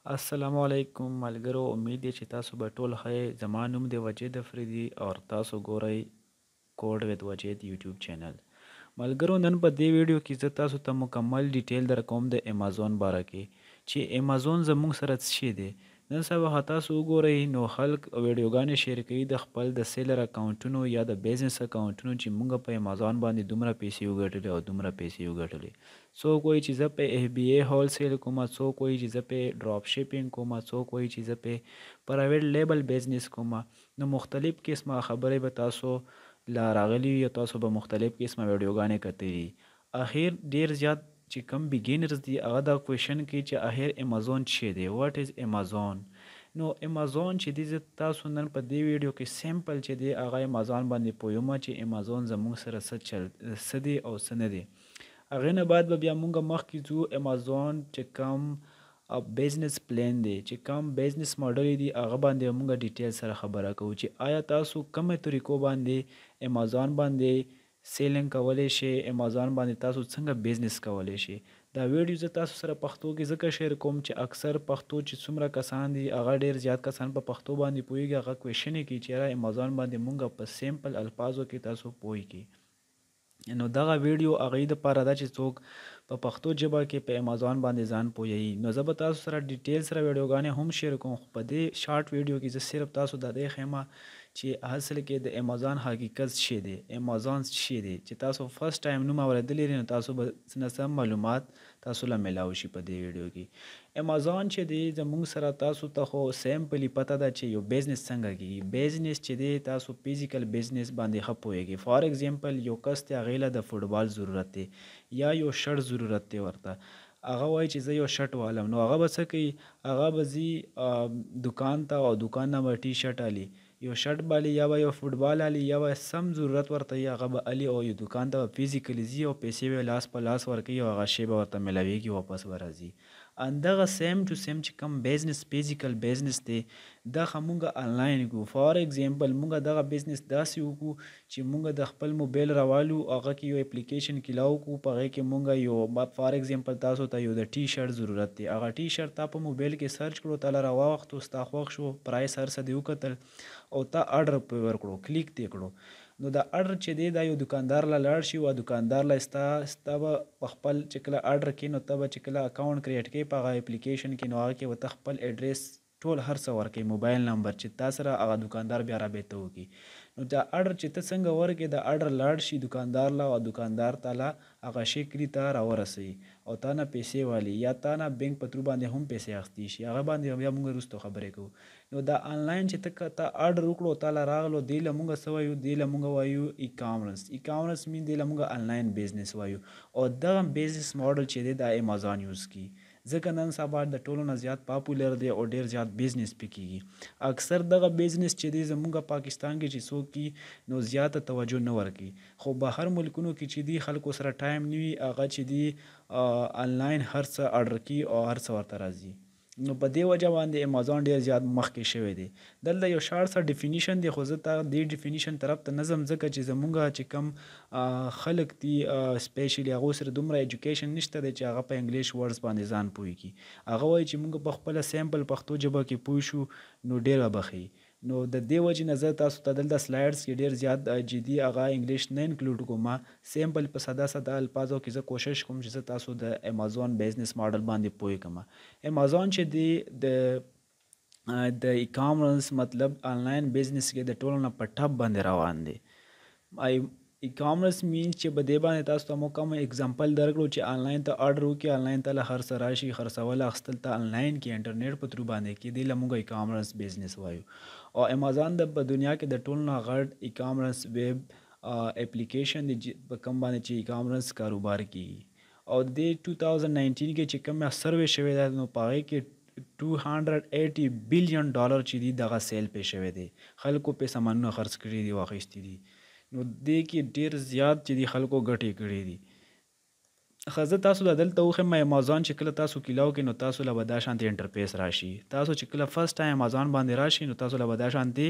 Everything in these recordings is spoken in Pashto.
السلام علیکم ملګرو، امید دی چې تاسو به ټول ښه یې. زما نوم دی وجید افریدي او تاسو ګورئ کوډ وید وجید یوټیوب چینل. ملګرو، نن په دې ویډیو کې زه تاسو ته مکمل ډیټیل در کوم د امازون باره کې چې امازون زموږ سره څه شی دی. نن سبا تاسو وګورئ نو خلک ویډیوګانې شیر کوي د خپل د سیلر اکاونټونو یا د بیزنس اکاونټونو چې موږ په امازون باندې دومره پیسې وګټلې او دومره پیسې وګټلې. څوک وایي چې زه په اف بی ای هول سیل کوم، څوک وایي چې زه په ډراپ شیپینګ کوم، څوک وایي چې زه په پرایویټ لیبل بیزنس کوم. نو مختلف قسمه خبرې به تاسو لا راغلی یا تاسو به مختلف قسمه ویډیوګانې کتلي. اخر ډیر زیات چې کم بیګینرز دي هغه دا کوېشن کوي چې اخر امازون څه دی، واټ از امازون. نو امازون چې دی زه تاسو نن په دې ویډیو کې سیمپل چې دی هغه امازون باندې پوهیږم چې امازون زموږ سره څه دی او څه نه دی. هغې نه بعد به بیا مونږ مخکې ځو امازون چې کوم بیزنس پلان دی، چې کوم بیزنس ماډل دی هغه باندې مونږ ډیټیل سره خبره کوو چې آیا تاسو کومه طریقو باندې امازون باندې سیلینګ کولی شئ، امازون باندې تاسو څنګه بیزنس کولی شئ. دا ویډیو زه تاسو سره پښتو کې ځکه شیر کوم چې اکثر پښتو چې څومره کسان دي هغه ډیر زیات کسان په پښتو باندې پوهیږي، هغه کوېشن یې کوي چې یاره امازون باندې مونږ په سیمپل الفاظو کې تاسو پوهیږئ. نو دغه ویډیو هغې دپاره ده چې څوک په پښتو ژبه کې په امازون باندې ځان پوهیږي. نو زه به تاسو سره ډیټیل سره ویډیوګانې هم شیر کوم، خو په دې شارټ ویډیو کې زه صرف تاسو د دې ښیم چې اصل کې د امازون حقیقت څه دی، امازون څه دی چې تاسو فرست ټایم نوم اورېدلی نو تاسو به څه نه څه معلومات تاسو له میلاو شي په دې ویډیو کې. امازون چې دی زموږ سره تاسو ته خو سیمپلی پته ده چې یو بیزنس څنګه کیږي. بیزنس چې دی تاسو فزیکل بیزنس باندې ښه پوهیږئ. فار ایگزامپل یو کس دی هغې له د فوټبال ضرورت دی یا یو شرټ ضرورت دی ورته، هغه وایي چې زه یو شرټ والم، نو هغه به څه کوي، هغه به ځي دکان ته او دکان نه به ټي شرټ الي، یو شرټ به الي یا به یو فوټبال الي یا به سم ضرورت ورته وي هغه به الي او یو دکان ته به فزیکلی ځي او پیسې به لاس په لاس ورکوي او هغه شی به ورته میلاویږي واپس به راځي. دغه سیم ټو سیم چې کوم بیزنس فزیکل بیزنس دی دغه مونږ آنلاین کوو. فار ایگزامپل مونږ دغه بیزنس داسې وکړو چې مونږ د خپل موبایل راوالو هغه کې یو اپلیکیشن کلاو کړو، په هغې کې مونږ یو فار ایگزامپل تاسو ته یو د ټي شرټ ضرورت دی، هغه ټي شرټ تا په موبایل کې سرچ کړو، تا له راواوښتو، ستا خوښ شو، پرایس هر څه دې وکتل او تا اډر پې ورکړو، کلیک دې کړو. نو دا اډر چې دی دا یو دکاندار له لاړ شي او دکاندار له ستا به په خپل چې کله اډر کې نو ته به چې کله اکاونټ کریټ کوې په هغه اپلیکیشن کې نو هغه کې به ته خپل ایډریس ټول هر څه ورکوي، موبایل نمبر چې تا سره هغه دکاندار بیا رابطه وکړي. نو دا اډر چې ته څنګه ورکې دا اډر لاړ شي دکاندار له او دکاندار ته هغه شی کلي ته راورسوي او تا نه پیسې والي یا تا نه بینک په ترو باندې هم پیسې اخیستې شي، هغه باندې بیا موږ وروستو خبرې کوو. نو دا آنلاین چې ته اډر وکړو تا له راغلو دې له موږ څه وایو، دې له موږ وایو ای کامرس. ای کامرس مین دې له موږ آنلاین بیزنس وایو او دغه بیزنس ماډل چې دی دا امازون یوز کی ځکه نن سبا د ټولو نه زیات پاپولر دی او ډیر زیات بیزنس پې کیږي. اکثر دغه بیزنس چې دی زموږ پاکستان کې چې څوک کی نو زیاته توجه نه ورکوي، خو بهر ملکونو کې چې دی خلکو سره ټایم نه وي هغه چې دی آنلاین هر څه اډر کوي او هر څه ورته راځي. نو په دې وجه باندې امازون ډیر زیات مخکې شوی دی. دلته یو شارټ څه ډیفینیشن دی خو زه ته دې ډیفینیشن طرف ته نه ځم ځکه چې زموږ چې کم خلک دي سپیشلی هغو سره دومره ایجوکیشن نشته دی چې هغه په انګلیش ورډز باندې ځان پوهیږي. هغه وایي چې موږ په خپله سیمپل پښتو ژبه کې پوه شو نو ډیر به ښه. نو د دې وجې نه زه تاسو ته دلته سلایډز کې ډیر زیات جدي هغه انګلیش نه انکلوډ کوم، سیمپل په ساده ساده الفاظو کې زه کوشش کوم چې زه تاسو د امازون بیزنس ماډل باندې پوه کړم. امازون چې دی د ای کامرس مطلب آنلاین بیزنس کې د ټولو نه په ټپ باندې روان دی. ای کامرس مینس چې په دې باندې تاسو ته مو کوم اگزامپل درکړو چې آنلاین ته اډر وکړي، آنلاین ته له هر څه راشي، خرڅول اخیستل ته آنلاین کې انټرنیټ په ترو باندې کې دی له موږ ای کامرس بیزنس وایو. او امازون د په دنیا کې د ټولو نه غټ ای کامرس ویب اپلیکیشن دی په کوم باندې چې ای کامرس کاروبار کیږي. او د 2019 کې چې کوم سروې شوی دی نو په هغې کې $280 بلین چې دی دغه سیل پې شوی دی، خلکو پې سامانونه خرڅ کړي دي او اخیستي دي. نو دې کې ډیر زیات چې دی خلکو ګټې کړي دي. ښه زه تاسو ته دلته وښیم امازون چې کله تاسو کلاو کې نو تاسو له به دا شانتې انټرفیس راشي. تاسو چې کله فرست ټایم امازون باندې راشي نو تاسو له به دا شانتې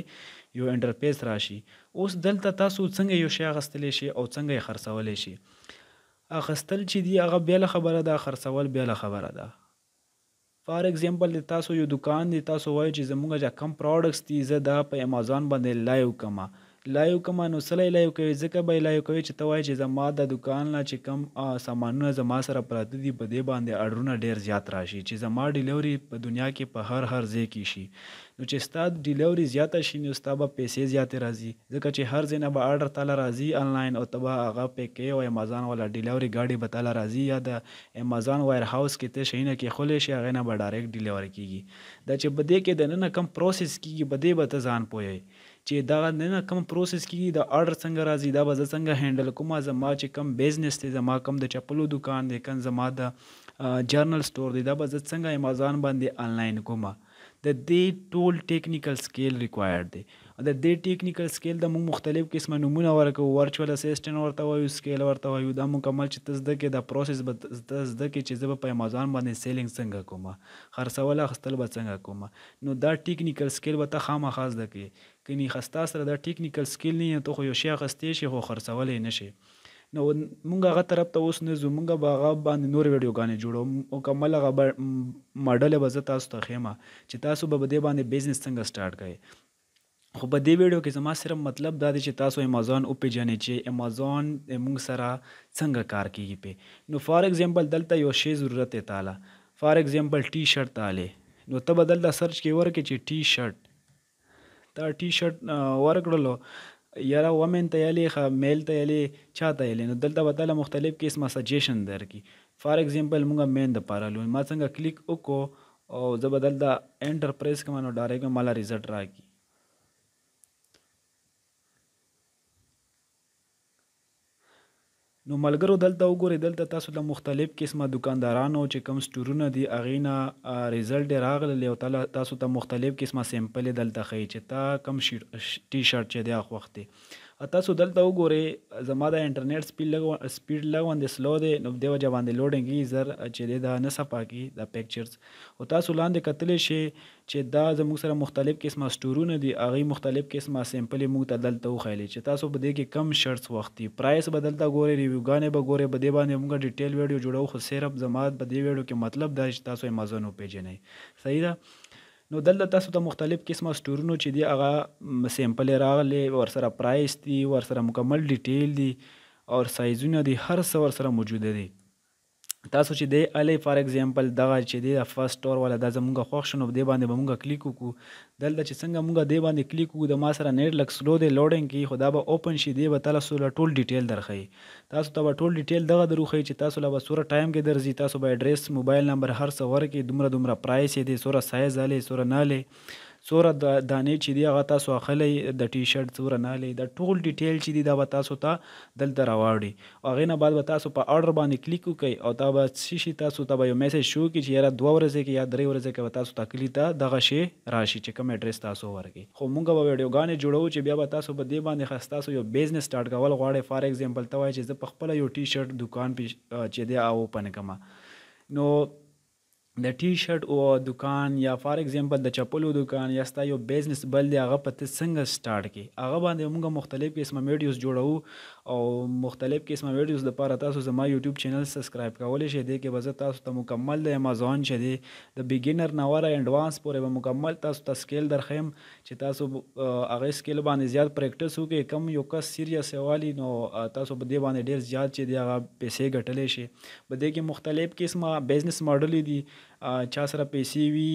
یو انټرفیس راشي. اوس دلته تاسو څنګه یو شی اخیستلی شي او څنګه یې خرڅولی شي. اخیستل چې دی هغه بېله خبره ده، خرڅول بېله خبره ده. فار ایگزامپل د تاسو یو دکان دی، تاسو وایئ چې زموږ چې کم پروډکټس دي زه دا په امازون باندې لایو کما. نو سلی لایو کوي ځکه به یې لایو کوي چې ته وایې چې زما د دکان نه چې کم سامانونه زما سره پراته دي په دې باندې اډرونه ډېر زیات راشي چې زما ډیلیوري په دنیا کې په هر ځای کې شي. نو چې ستا ډیلیوري زیاته شي نو ستا به پیسې زیاتې راځي ځکه چې هر ځای نه به اډر تاله راځي آنلاین او ته به هغه پې کوې او امازون والا ډیلیوري ګاډي به تاله راځي یا د امازون وایر هاوس کې ته شیونه کېښولی شي هغې نه به ډایرکټ ډیلیوري کېږي. دا چې په دې کې دننه کم پروسس کېږي په دې به ته ځان پوهوې چې دغه دننه کم پروسس کېږي د اډر څنګه راځي دا به زه څنګه هینډل کوم. زما چې کم بیزنس دی زما کم د چپلو دکان دی کم زما د جرنل سټور دی دا به زه څنګه امازون باندې آنلاین کوم. د دې ټول ټیکنیکل سکیل ریکوایرډ دی. د دې ټیکنیکل سکیل د موږ مختلف قسمه نومونه ورکوو. ورچوال اسسټنټ ورته وایو، سکیل ورته وایو. دا مکمل چې ته زده کړې دا پروسس به ته زده کړې چې زه به په امازون باندې سیلینګ څنګه کوم، خرڅول اخیستل به څنګه کوم. نو دا ټیکنیکل سکیل به ته خامخا زده کړې. کني خو ستا سره دا ټیکنیکل سکیل نه وي ته خو یو شی اخیستی شي خو خرڅولی نه شي. نو مونږ هغه طرف ته اوس نه ځو، مونږ به هغه باندې نور ویډیوګانې جوړو. مکمل هغه ماډل به زه تاسو ته ښیم چې تاسو به په دې باندې بزنس څنګه سټارټ کړئ. خو په دې ویډیو کې زما صرف مطلب دا دی چې تاسو امازون وپېژنئ چې امازون موږ سره څنګه کار کیږي پې. نو فار ایگزامپل دلته یو شی ضرورت دی تاله، فار ایگزامپل ټي شرټ تاله، نو ته به دلته سرچ کې ورکړې چې ټي شرټ، تا ټي شرټ ورکړلو یاره ومن ته یلی ښه میل ته یلی چا ته یلی، نو دلته به تاله مختلف قسمه سجیشن درکړي. فار ایگزامپل مونږه مین دپاره لولو، ما څنګه کلیک وکړو او زه به دلته انټر پریس کوم نو ډایرکټ به ماله ریزلټ راکړي. نو ملګرو دلته وګورئ، دلته تاسو له مختلف قسمه دکاندارانو چې کوم سټورونه دي هغې نه ریزلټ یې راغلی او تاسو ته مختلف قسمه سیمپل یې دلته ښیي چې تا کوم ټي شرټ چې دی هغه خوښ دی. تاسو دلته وګورئ زما د انټرنیټ سپیډ لږ غوندې سلو دی نو دې وجه باندې لوډینګ کېږي زر چې دی دا نه صفا کړي دا پیکچرز. او تاسو لاندې کتلی شئ چې دا زموږ سره مختلف قسمه سټورونه دي هغې مختلف قسمه سیمپل یې موږ ته دلته وښیلی چې تاسو په دې کې کم شرټس خوښ دي. پرایس به دلته ګورئ، ریویوګانې به ګورئ، په دې باندې موږ ډیټیل ویډیو جوړو خو صرف زما په دې ویډیو کې مطلب دا چې تاسو امازون وپېژنئ. صحیح ده. نو دلته تاسو ته مختلف قسمه سټورونو چې دي هغه سیمپل راغلی، ورسره پرایس دي، ورسره مکمل ډیټیل دي او سایزونه دي، هر څه ورسره موجوده دي. تاسو چې دی الی فار ایگزامپل دغه چې دی د فرست سټور والا دا زمونږ خوښ شو نو په دې باندې به مونږ کلیک وکړو. دلته چې څنګه مونږ دې باندې کلیک وکړو د ما سره نیټ لږ سلو دی لوډینګ کوي خو دا به اوپن شي، دی به تاسو له ټول ډیټیل درښیي. تاسو ته به ټول ډیټیل دغه دروښیي چې تاسو له به څومره ټایم کې درځي، تاسو به ایډریس، موبایل نمبر هر څه ورکړي، دومره پرایس یې دی، څومره سایز الی، څومره نه الی، څومره دانې چې دی هغه تاسو اخلی د ټي شرټ څومره نه الی، دا ټول ډیټیل چې دی دا به تاسو ته دلته راواړي. او هغې نه بعد به تاسو په اډر باندې کلیک وکړئ او دا به څه شي تاسو ته به یو میسج شو کړي چې یاره 2 ورځې کې یا 3 ورځې کې به تاسو ته کلي ته دغه شی راشي چې کوم ایډریس تاسو ورکړي. خو مونږ به ویډیوګانې جوړو چې بیا به تاسو په دې باندې خاص تاسو یو بزنس سټارټ کول غواړئ. فار ایگزامپل ته وایي چې زه په خپله یو ټي شرټ دکان چې دی اوپن کړم، نو د ټي شرټ او دکان یا فار ایگزامپل د چپلو دکان یا ستا یو بزنس بل دی هغه په ته څنګه سټارټ کړي، هغه باندې موږ مختلف قسمه ویډیوز جوړو او مختلف قسمه ویډیوز لپاره تاسو زما یوټیوب چینل سبسکرایب کولی شئ. دی کې به زه تاسو ته مکمل د امازون چې دی د بګینر نه وره انډوانس پورې به مکمل تاسو ته سکیل درښیم چې تاسو هغې سکیل باندې زیات پریکټس وکړئ. کم یو کس سیریس والي نو تاسو په دې باندې ډېر زیات چې دی هغه پیسې ګټلی شي. په دې کې مختلف قسمه بزنس ماډلې دي، چا سره پیسې وي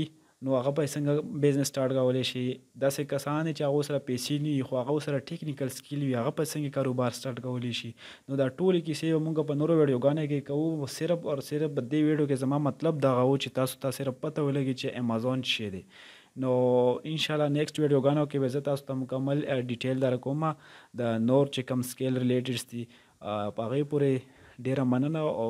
نو هغه به څنګه بزنس سټارټ کولی شي. داسې کسان چې هغو سره پیسې نه وي خو هغو سره ټیکنیکل سکیل وي هغه به څنګه کاروبار سټارټ کولی شي. نو دا ټولې کیسې به موږ په نورو ویډیوګانو کې کوو. صرف او صرف په دې ویډیو کې زما مطلب دغه و چې تاسو ته صرف پته ولګي چې امازون څه شی دی. نو انشاءالله نیکسټ ویډیوګانو کې به زه تاسو ته مکمل ډیټیل درکوم د نور چې کوم سکیل ریلیټډ دي په هغې پورې. ډیره مننه او